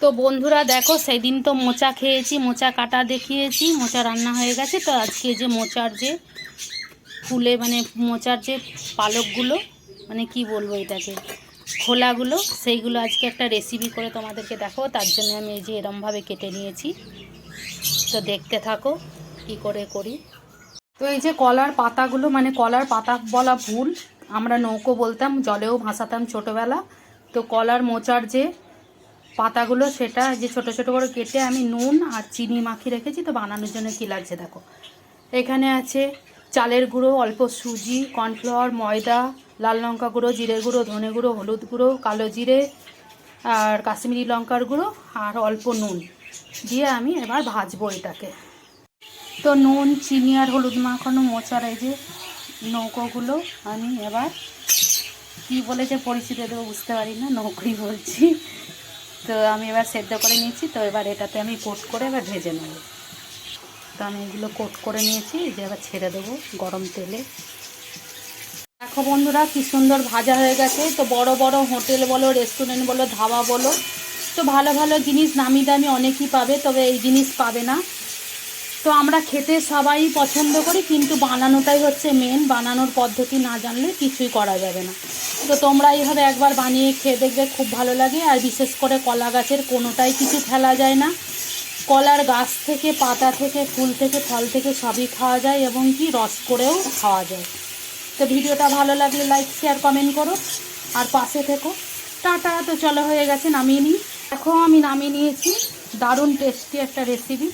তো বন্ধুরা দেখো, সেদিন তো মোচা খেয়েছি, মোচা কাটা দেখিয়েছি, মোচা রান্না হয়ে গেছে। তো আজকে যে মোচার যে ফুলে মানে মোচার যে পালকগুলো, মানে কি বলবো এটাকে, খোলাগুলো, সেইগুলো আজকে একটা রেসিপি করে তোমাদেরকে দেখাবো। তার জন্য আমি এই যে এরমভাবে কেটে নিয়েছি। তো দেখতে থাকো কি করে করি। তো এই যে কলার পাতাগুলো, মানে কলার পাতা বলা ভুল, আমরা নৌকো বলতাম, জলেও ভাসাতাম ছোটোবেলা। তো কলার মোচার যে পাতাগুলো, সেটা যে ছোট ছোট করে কেটে আমি নুন আর চিনি মাখিয়ে রেখেছি। তো বানানোর জন্য কী লাগছে দেখো, এখানে আছে চালের গুঁড়ো, অল্প সুজি, কর্নফ্লাওয়ার, ময়দা, লাল লঙ্কা গুঁড়ো, জিরে গুঁড়ো, ধনে গুঁড়ো, হলুদ গুঁড়ো, কালো জিরে আর কাশ্মীরি লঙ্কার গুঁড়ো আর অল্প নুন দিয়ে আমি এবার ভাজবো এটাকে। তো নুন, চিনি আর হলুদ মাখানো মোচার এই যে নৌকোগুলো আমি এবার কী বলে যে পরিচিতি দেবো বুঝতে পারি না, নৌকোই বলছি। তো আমি এবার সেদ্ধ করে নিয়েছি। তো এবার এটাতে আমি কোট করে এবার ভেজে নেব। তো আমি এগুলো কোট করে নিয়েছি, যে এবার ছেড়ে দেবো গরম তেলে। দেখো বন্ধুরা, কি সুন্দর ভাজা হয়ে গেছে। তো বড় বড় হোটেল বলো, রেস্টুরেন্ট বলো, ধাবা বলো, তো ভালো ভালো জিনিস নামি দামি অনেকই পাবে, তবে এই জিনিস পাবে না। তো আমরা খেতে সবাই পছন্দ করি, কিন্তু বানানোটাই হচ্ছে মেন। বানানোর পদ্ধতি না জানলে কিছুই করা যাবে না। তো তোমরা এইভাবে একবার বানিয়ে খেয়ে দেখবে, খুব ভালো লাগে। আর বিশেষ করে কলা গাছের কোনোটাই কিছু ফেলা যায় না। কলার গাছ থেকে, পাতা থেকে, ফুল থেকে, ফল থেকে সবই খাওয়া যায়, এবং কি রস করেও খাওয়া যায়। তো ভিডিওটা ভালো লাগলে লাইক, শেয়ার, কমেন্ট করো আর পাশে থেকো। টাটা। তো চলো, হয়ে গেছে, নামিয়ে নিই। দেখো আমি নামিয়ে নিয়েছি। দারুণ টেস্টি একটা রেসিপি।